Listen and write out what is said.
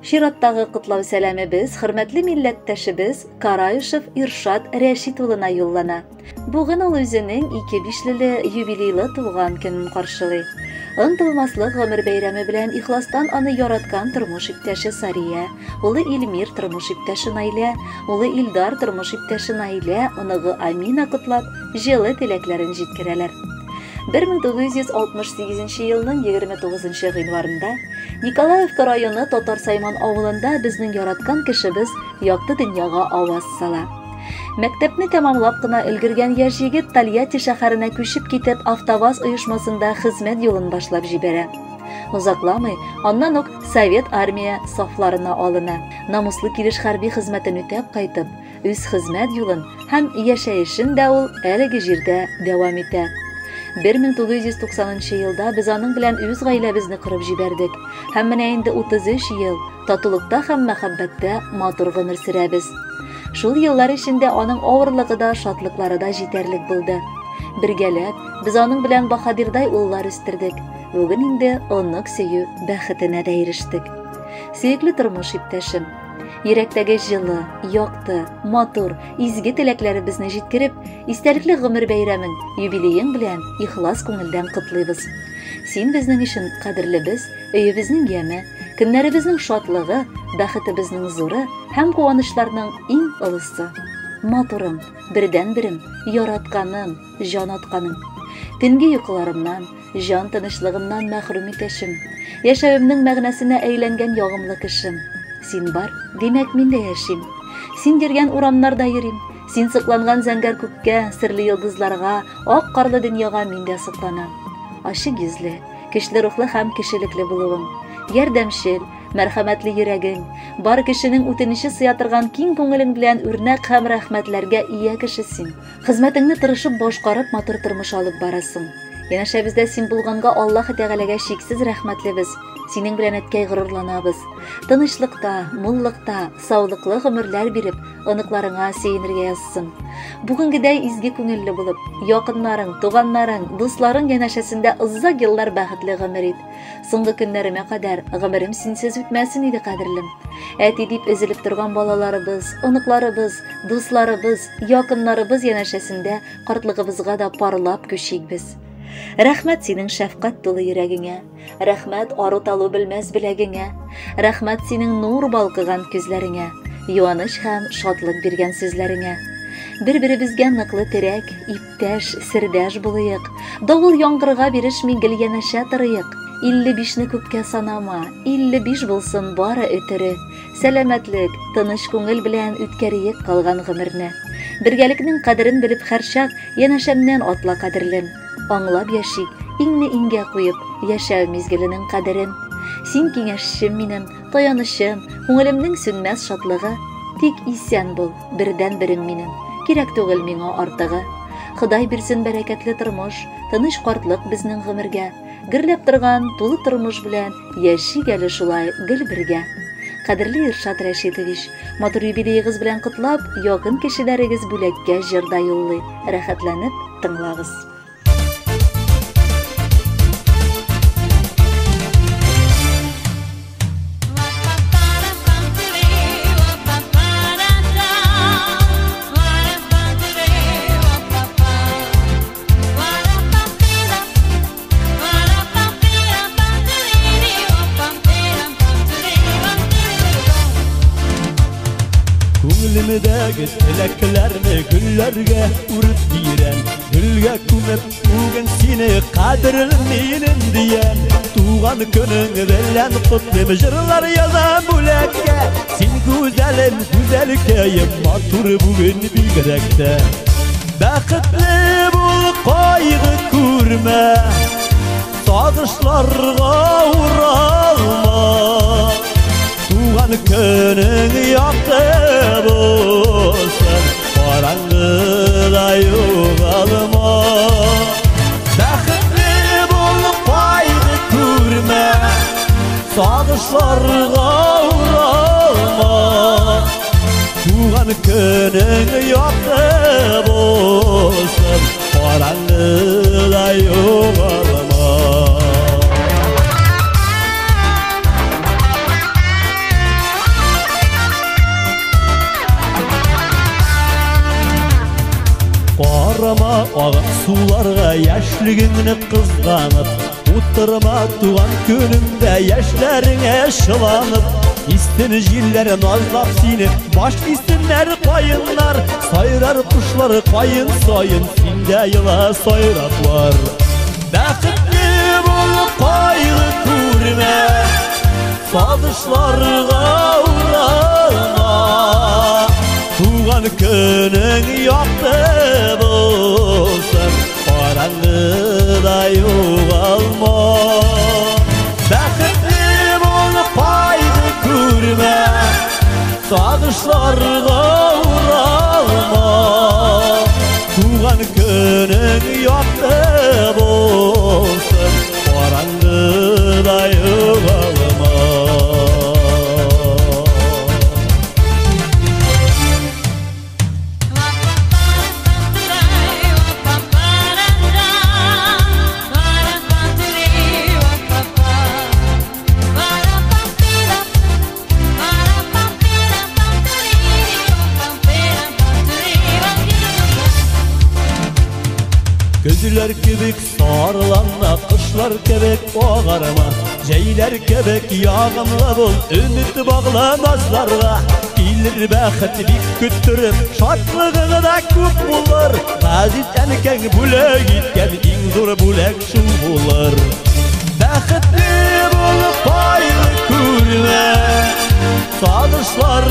Шираттагы кутлау сәламебез хөрмәтле милләттәшебез Караишев Иршат Рәшит улына юллана. Бүген ул үзенең 25-ле юбилейлы туган көнен каршылый. Ынтылмаслык гомер бәйрәме белән ихластан аны яраткан тормыш иптәше Сария, улы Илмир тормыш иптәше Наилә, улы Илдар тормыш иптәше Наилә, оныгы Амина кутлап, җылы теләкләрен җиткерәләр. 1968 елның 29 гыйнварында Николаевка районы Татарсайман авылында безнең яраткан кешебез якты дөньяга аваз сала. Мәктәпне тәмамлап кына өлгергән яшь егет Тольятти шәһәренә күчеп китеп, АвтоВАЗ оешмасында хезмәт юлын башлап җибәрә. Узакламый, аннан ук Совет армия сафларына алына. Намуслы килеш хәрби хезмәтен үтәп кайтып, үз хезмәт юлын һәм яшәешен дә ул әлеге җирдә дәвам итә. 1990 елда без аның белән үз гаиләбезне корып җибәрдек. Һәм менә инде 33 ел татулыкта һәм мәхәббәттә матур гомер сөрәбез. Шул еллар эчендә аның авырлыгы да, шатлыклары да җитәрлек булды. Бергәләп без аның белән баһадирдай уллар үстердек. Бүген инде онлык сөю бәхетенә дә ирештек. Сөекле тормыш иптәшем, йөрәктәге җылы, якты, матур, изге теләкләребезне җиткереп, истәлекле гомер бәйрәмен, юбилеең белән ихлас күңелдән котлыйбыз. Син безнең өчен кадерлебез, өебезнең яме, көннәребезнең шатлыгы, бәхетебезнең зуры һәм куанышларның иң олысы. Матурым, бердән-берем, яратканым, җан атканым. Төнге йокыларымнан, җан тынычлыгымнан мәхрүм итәшем, яшәвемнең мәгънәсенә әйләнгән ягымлы кешем. Син бар, димәк мин дә яшим. Син йөргән урамнарда йөрим. Син сыкланган зәңгәр күккә, серле йолдызларга, ак карлы дөньяга мин дә сыкланам. Ачык йөзле, көчле рухлы һәм кешелекле булуың, ярдәмчел, мәрхәмәтле йөрәгең, бар кешенең үтенече сыя торган киң күңелең белән үрнәк һәм рәхмәтләргә ия кеше син. Хезмәтеңне тырышып башкарып матур тормыш алып барасың. Янәшәбездә син булганга Аллаһ Тәгаләгә чиксез рәхмәтлебез. Синең белән әткәй горурланабыз. Тынычлыкта, муллыкта, саулыклы гомерләр биреп, оныкларыңа сөенергә язсын. Бүгенгедәй изге күңелле булып, якыннарың, туганнарың, дусларың янәшәсендә озак еллар бәхетле гомер ит. Соңгы көннәремә кадәр гомерем синсез үтмәсен иде кадерлем. Әти дип өзелеп торган балаларыбыз, оныкларыбыз, дусларыбыз, якыннарыбыз янәшәсендә картлыгыбызга да парлап күчик без. Рәхмәт синең шәфкать тулы йөрәгеңә, рәхмәт ару-талу белмәс беләгеңә, рәхмәт синең нур балкыган күзләреңә, юаныч һәм шатлык биргән сүзләреңә. Бер-беребезгә ныклы терәк, иптәш, сердәш булыйк. Давыл яңгырга бирешми гел янәшә торыйк. 55-не күккә санама, 55 булсын бары өтере. Сәламәтлек, тыныч күңел белән үткәриек калган гомерне. Бергәлекнең кадерен белеп һәрчак янәшәмнән атла кадерлем. Аңлап яшик, иңне иңгә куеп, яшәү мизгеленең кадерен. Син киңәшчем минем, таянышым, күңелемнең сүнмәс шатлыгы. Тик исән бул, бердән-берем минем, кирәк түгел миңа артыгы. Ходай бирсен бәрәкәтле тормыш, тыныч картлык безнең гомергә. Гөрләп торган тулы тормыш белән яшик әле шулай гел бергә. Кадерле Иршат Рәшитович, матур юбилеегыз белән котлап, якын кешеләрегез бүләккә җырда юллый. Рәхәтләнеп тыңлагыз. Күңелемдәге теләкләрне гөлләргә үреп бирәм. Гөлгә күмеп бүген сине кадерле минем дигән. Туган көнең белән котлыйм, җырлар язам бүләккә. Син гүзәлем, гүзәлкәем, матур бүген бигрәк тә. Бәхетле бул, кайгы күрмә, сагышларга уралма. Туган көнең якты булсын, караңгыда югалма. Бәхетле бул, кайгы күрмә, сагышларга уралма. Туган көнең якты булсын, караңгыда югалма. sularga yaşligini kızganıp, Uttırma tuğan günümde yaşlarına şılanıp, İstin jiller nazlap seni, baş isimler payınlar, sayrar kuşları kayın sayın, sinde yıla sayrak var. Bəxtli bulup kaylı kurme, sadışlarga uğrama, tuğan günün yaktı bulsun, karanlıda yoğalma. Bəxtli bulup kaylı kurme, sadışlarga uğrama, tuğan günün yaktı bulsun, karanlıda yoğalma. Gözler kebek sarılanla, kışlar kebek oğarma, Ceyler kebek yağımla bul, ümit bağla nazlarga. İlir bəxti bik küttürüp, şartlığını da köp bulur, Gazit enken bulak itken, in zor bulak şu bulur. Bəxtli bulup paylı kurme, sadışlar